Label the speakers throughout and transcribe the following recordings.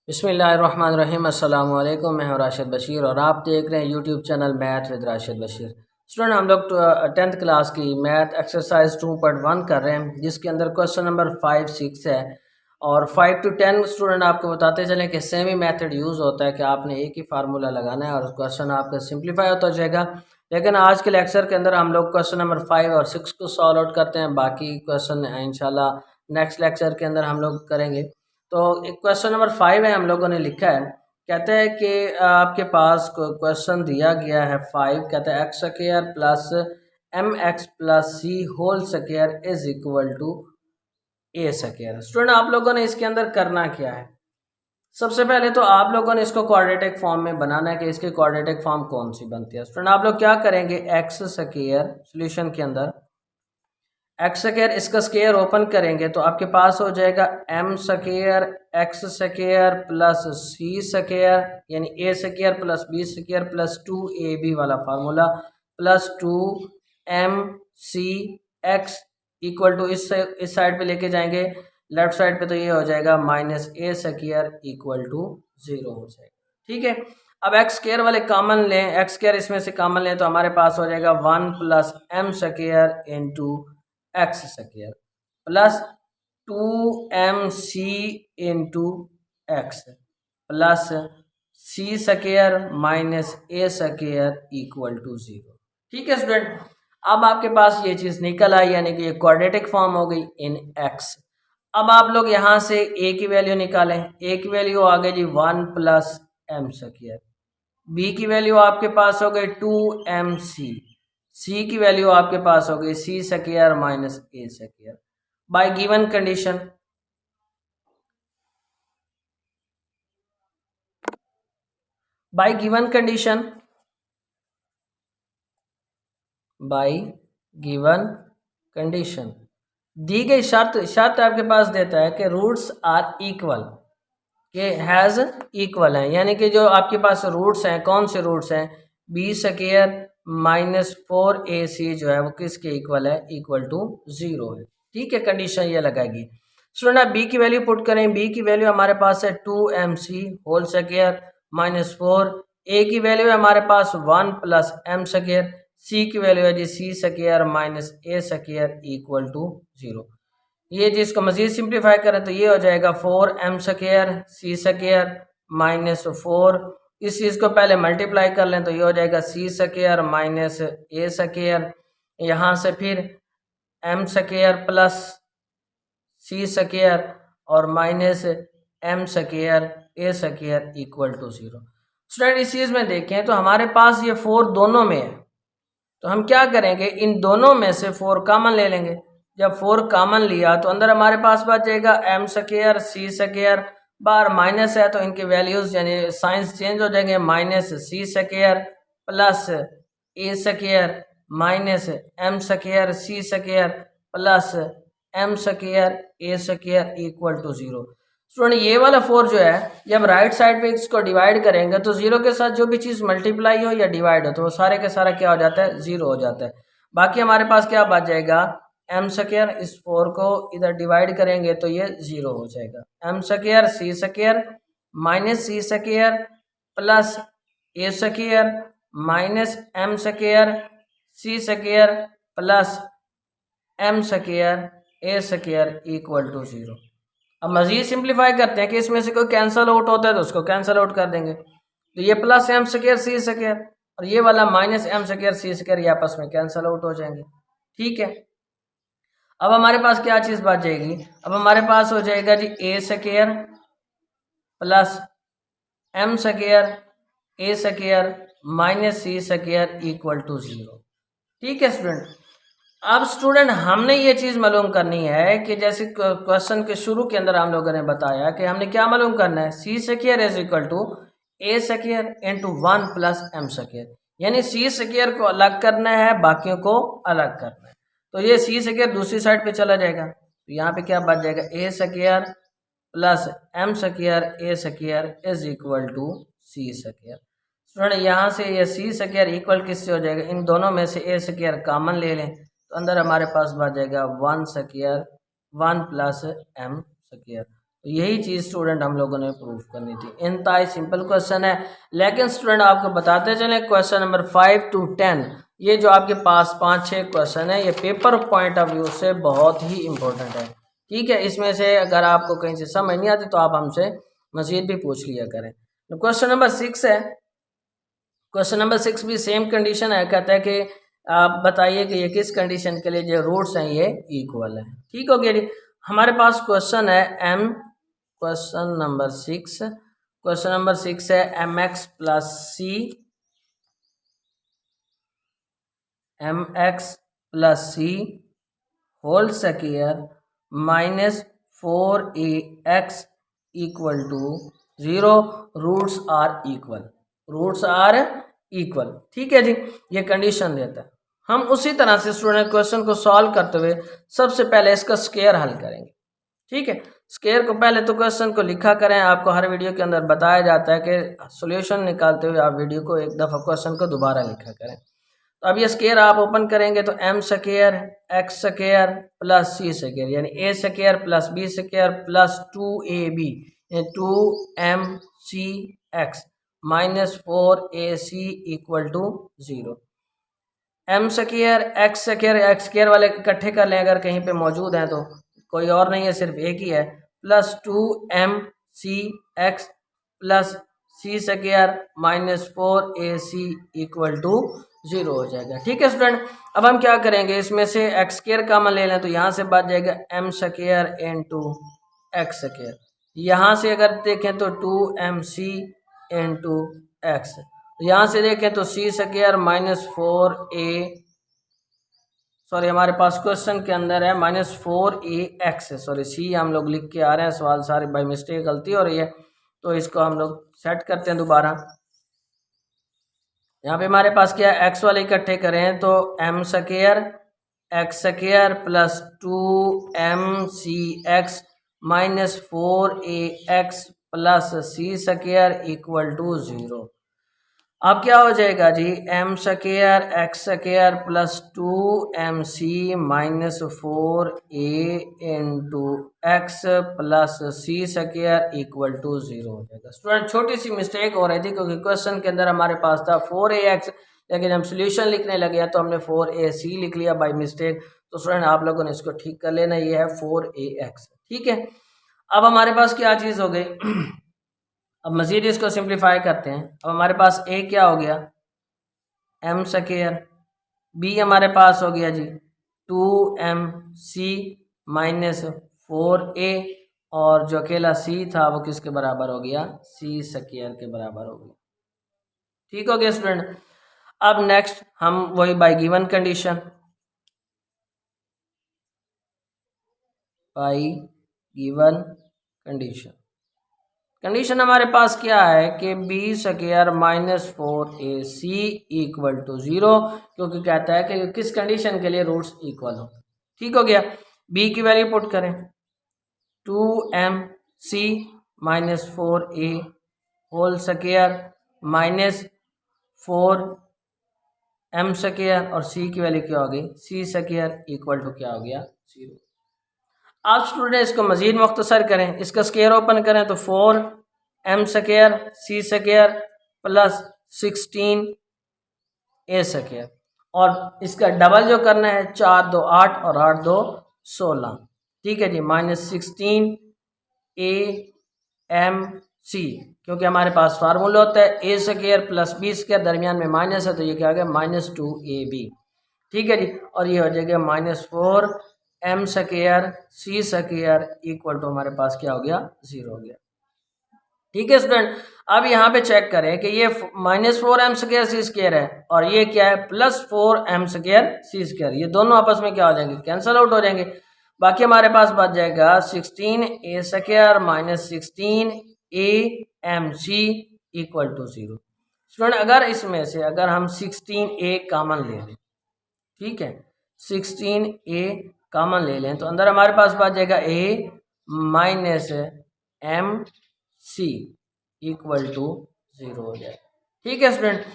Speaker 1: बिस्मिल्लाहिर्रहमानिर्रहीम। अस्सलाम वालेकुम। मैं हूं राशिद बशीर और आप देख रहे हैं YouTube channel math with Rashid Bashir. Student, हम लोग 10th क्लास की मैथ एक्सरसाइज 2.1 कर रहे हैं, जिसके अंदर क्वेश्चन नंबर 5, 6 है और 5 to 10 स्टूडेंट आपको बताते चलें कि सेम ही मेथड यूज़ होता है कि आपने एक ही फार्मूला लगाना है और क्वेश्चन आपका सिंप्लीफाई होता जाएगा। लेकिन आज के लेक्चर के अंदर हम लोग क्वेश्चन नंबर 5 और 6 को सॉल्व आउट करते हैं। बाकी क्वेश्चन इंशाल्लाह नेक्स्ट लेक्चर के अंदर हम लोग करेंगे। तो एक क्वेश्चन नंबर 5 है, हम लोगों ने लिखा है, कहते हैं कि आपके पास क्वेश्चन दिया गया है 5, कहते हैं x square plus m x plus c whole square is equal to a square. Student, आप लोगों ने इसके अंदर करना क्या है? सबसे पहले तो आप लोगों ने इसको क्वाड्रेटिक फॉर्म में बनाना है कि इसकी क्वाड्रेटिक फॉर्म कौन सी बनती है। स्टूडेंट, आप लोग क्या करेंगे, एक्स स्क्वायर सॉल्यूशन के अंदर एक्स स्क्वायर, इसका स्क्वायर ओपन करेंगे तो आपके पास हो जाएगा m square x square plus c square, यानी a square plus b square plus 2ab वाला formula plus 2m c x equal to इस साइड पे लेके जाएंगे लेफ्ट साइड पे, तो ये हो जाएगा minus a square equal to 0 हो जाएगा। ठीक है, अब एक्स स्क्वायर वाले कॉमन लें, एक्स स्क्वायर इसमें से कॉमन लें तो हमारे पास हो जाएगा 1 plus m square into x square plus 2mc into x plus c square minus a square equal to 0। ठीक है स्टूडेंट, अब आपके पास ये चीज़ निकल आई, यानी कि ये क्वाड्रेटिक फॉर्म हो गई इन एक्स। अब आप लोग यहाँ से ए की वैल्यू निकालें, ए की वैल्यू आ गई जी 1 प्लस एम स्क्वायर, बी की वैल्यू आपके पास हो गई 2mc, सी की वैल्यू आपके पास हो गई c square minus a square. By given condition, by given condition, by given condition दी गई शर्त आपके पास देता है कि रूट्स आर इक्वल, के हैज़ इक्वल हैं, यानी कि जो आपके पास रूट्स हैं, कौन से रूट्स हैं, बी स्क्वायर माइनस 4ac जो है वो किसके इक्वल है, इक्वल टू 0 है। ठीक है, कंडीशन ये लगाएगी। स्टूडेंट, आप बी की वैल्यू पुट करें, बी की वैल्यू हमारे पास है 2mc होल स्क्वायर माइनस 4, ए की वैल्यू है हमारे पास 1 प्लस एम स्क्वायर, सी की वैल्यू है जी सी square minus a square equal to 0। ये जिसको मजीद सिंप्लीफाई करें तो ये हो जाएगा 4m square c square minus 4, इस चीज़ को पहले मल्टीप्लाई कर लें तो ये हो जाएगा c square minus a square, यहाँ से फिर m square plus c square और minus m square a square equal to 0। Student, इस चीज़ में देखें तो हमारे पास ये 4 दोनों में है, तो हम क्या करेंगे, इन दोनों में से 4 कॉमन ले लेंगे। जब 4 कॉमन लिया तो अंदर हमारे पास बच जाएगा एम स्क्वायर सी स्क्वायर, बाहर माइनस है तो इनके वैल्यूज यानी साइंस चेंज हो जाएंगे, minus c square plus a square minus m square c square plus m square a square equal to 0। Student, ये वाला 4 जो है, जब राइट साइड पे इसको डिवाइड करेंगे तो 0 के साथ जो भी चीज़ मल्टीप्लाई हो या डिवाइड हो तो वो सारे के सारा क्या हो जाता है, 0 हो जाता है। बाकी हमारे पास क्या बच जाएगा, एम स्क्वायर, इस 4 को इधर डिवाइड करेंगे तो ये 0 हो जाएगा, m square c square minus c square plus a square minus m square c square plus m square a square equal to 0। अब मजीद सिंप्लीफाई करते हैं कि इसमें से कोई कैंसिल आउट होता है तो उसको कैंसिल आउट कर देंगे, तो ये plus m square c square और ये वाला minus m square c square ये आपस में कैंसिल आउट हो जाएंगे। ठीक है, अब हमारे पास क्या चीज़ बच जाएगी, अब हमारे पास हो जाएगा जी a square plus m square a square minus c square equal to 0। ठीक है स्टूडेंट, अब स्टूडेंट हमने ये चीज़ मालूम करनी है कि जैसे क्वेश्चन के शुरू के अंदर हम लोगों ने बताया कि हमने क्या मालूम करना है, c square is equal to a square into 1 plus m square, यानी सी स्क्वायर को अलग करना है, बाकियों को अलग करना है। तो ये सी स्क्वायर दूसरी साइड पे चला जाएगा, तो यहाँ पे क्या बच जाएगा, a square plus m square a square is equal to c square. Student, यहाँ से ये सी स्क्वायर इक्वल किससे हो जाएगा, इन दोनों में से ए स्क्वायर कॉमन ले लें तो अंदर हमारे पास बच जाएगा 1 स्क्वायर 1 प्लस एम स्क्वायर, तो यही चीज़ स्टूडेंट हम लोगों ने प्रूव करनी थी। इंतहाई सिंपल क्वेश्चन है, लेकिन स्टूडेंट आपको बताते चले क्वेश्चन नंबर 5 to 10 ये जो आपके पास 5-6 क्वेश्चन है ये पेपर पॉइंट ऑफ व्यू से बहुत ही इंपॉर्टेंट है। ठीक है, इसमें से अगर आपको कहीं से समझ नहीं आती तो आप हमसे मजीद भी पूछ लिया करें। तो क्वेश्चन नंबर 6 है, क्वेश्चन नंबर 6 भी सेम कंडीशन है, कहता है कि आप बताइए कि ये किस कंडीशन के लिए जो रूट्स हैं ये इक्वल है। ठीक हो गया जी। हमारे पास क्वेश्चन है क्वेश्चन नंबर 6 है mx plus c whole square minus 4ax equal to 0, roots are equal. ठीक है जी, ये कंडीशन देता है। हम उसी तरह से स्टूडेंट क्वेश्चन को सॉल्व करते हुए सबसे पहले इसका स्क्वायर हल करेंगे। ठीक है, स्क्वायर को पहले तो क्वेश्चन को लिखा करें, आपको हर वीडियो के अंदर बताया जाता है कि सॉल्यूशन निकालते हुए आप वीडियो को एक दफ़ा क्वेश्चन को दोबारा लिखा करें। तो अब ये स्क्वायर आप ओपन करेंगे तो m square x square plus c square यानी a square plus b square plus 2ab 2mcx minus 4ac equal to 0। m square x square वाले इकट्ठे कर लें अगर कहीं पे मौजूद हैं तो, कोई और नहीं है सिर्फ एक ही है, plus 2mcx plus c square minus 4ac equal to 0 हो जाएगा। ठीक है स्टूडेंट, अब हम क्या करेंगे, इसमें से एक्स स्क्वायर कॉमन ले लें तो यहाँ से बच जाएगा m square into x square, यहाँ से अगर देखें तो 2mc इंटू एक्स, यहाँ से देखें तो c square minus 4a, sorry हमारे पास क्वेश्चन के अंदर है माइनस 4ax, सॉरी c हम लोग लिख के आ रहे हैं, सवाल सारे बाई मिस्टेक गलती हो रही है, तो इसको हम लोग सेट करते हैं दोबारा। यहाँ पे हमारे पास क्या है, एक्स वाले इकट्ठे करें तो m square x square plus 2mcx minus 4ax plus c square equal to 0। अब क्या हो जाएगा जी, m square x square plus 2mc minus 4a into x plus c square equal to 0 हो जाएगा। स्टूडेंट छोटी सी मिस्टेक हो रही थी क्योंकि क्वेश्चन के अंदर हमारे पास था 4ax, लेकिन हम सोल्यूशन लिखने लगे तो हमने 4ac लिख लिया बाय मिस्टेक। तो स्टूडेंट आप लोगों ने इसको ठीक कर लेना, ये है 4ax। ठीक है, अब हमारे पास क्या चीज़ हो गई अब मज़ीद इसको सिंप्लीफाई करते हैं। अब हमारे पास a क्या हो गया m स्क्वायर, b हमारे पास हो गया जी 2mc माइनस 4a, और जो अकेला c था वो किसके बराबर हो गया, c स्क्वायर के बराबर हो गया। ठीक हो गया स्टूडेंट। अब नेक्स्ट हम वही by given condition, by given condition हमारे पास क्या है कि b square minus 4ac equal to 0, क्योंकि कहता है कि किस कंडीशन के लिए रूट्स इक्वल हो। ठीक हो गया, b की वैल्यू पुट करें 2mc minus 4a whole square minus 4m square, और c की वैल्यू क्या हो गई, c स्क्वायर इक्वल टू क्या हो गया 0। आप स्टूडेंट इसको मजीद मुख्तसर करें, इसका स्क्वायर ओपन करें तो 4m square c square plus 16a square, और इसका डबल जो करना है 4 2 8 और 8 2 16। ठीक है जी, माइनस 16amc, क्योंकि हमारे पास फार्मूला होता है a square plus b square, दरमियान में माइनस है तो ये क्या हो गया माइनस 2ab। ठीक है जी, और ये हो जाएगा minus 4m square c square equal to हमारे पास क्या हो गया 0 हो गया। ठीक है स्टूडेंट, अब यहाँ पे चेक करें कि ये minus 4m square c square है और ये क्या है plus 4m square c square, ये दोनों आपस में क्या हो जाएंगे, कैंसल आउट हो जाएंगे। बाकी हमारे पास बच जाएगा 16a square minus 16amc equal to 0। Student अगर इसमें से अगर हम 16a कॉमन ले लें, ठीक है 16a कॉमन ले लें तो अंदर हमारे पास बच जाएगा a minus mc equal to 0 हो जाएगा। ठीक है स्टूडेंट,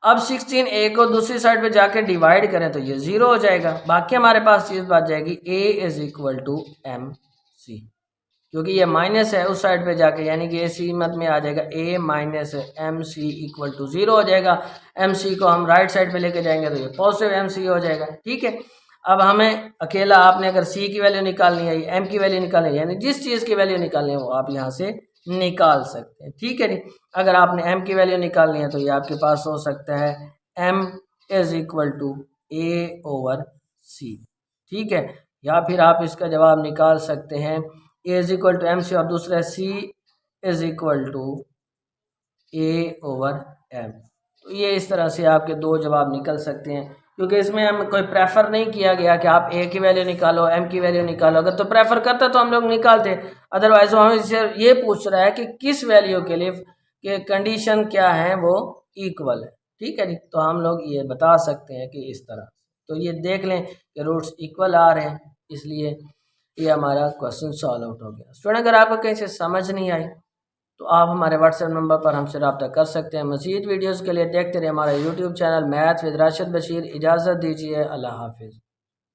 Speaker 1: अब 16a को दूसरी साइड पे जाके डिवाइड करें तो ये 0 हो जाएगा। बाकी हमारे पास चीज़ बच जाएगी a is equal to mc। क्योंकि ये माइनस है उस साइड पे जाके, यानी कि इसी मत में आ जाएगा a minus m c equal to 0 हो जाएगा। एम सी को हम राइट साइड पे लेके जाएंगे तो ये पॉजिटिव एम सी हो जाएगा। ठीक है, अब हमें अकेला आपने अगर c की वैल्यू निकालनी है, m की वैल्यू निकालनी है, यानी जिस चीज़ की वैल्यू निकालनी है वो आप यहाँ से निकाल सकते हैं। ठीक है जी, अगर आपने m की वैल्यू निकालनी है तो ये आपके पास हो सकता है m is equal to a over c। ठीक है, या फिर आप इसका जवाब निकाल सकते हैं a is equal to m c और दूसरा c is equal to a over m। तो ये इस तरह से आपके दो जवाब निकल सकते हैं, क्योंकि इसमें हम कोई प्रेफर नहीं किया गया कि आप a की वैल्यू निकालो m की वैल्यू निकालो। अगर तो प्रेफर करता तो हम लोग निकालते, अदरवाइज वो हमें ये पूछ रहा है कि किस वैल्यू के लिए कि कंडीशन क्या है वो इक्वल है। ठीक है जी, तो हम लोग ये बता सकते हैं कि इस तरह। तो ये देख लें कि रूट्स इक्वल आ रहे हैं, इसलिए ये हमारा क्वेश्चन सॉल्व आउट हो गया। स्टूडेंट अगर आपको कहीं से समझ नहीं आई तो आप हमारे व्हाट्सएप नंबर पर हमसे रब्ता कर सकते हैं। मज़ीद वीडियोज़ के लिए देखते रहे हमारा YouTube channel math with Rashid Bashir. इजाज़त दीजिए, अल्लाह हाफिज़।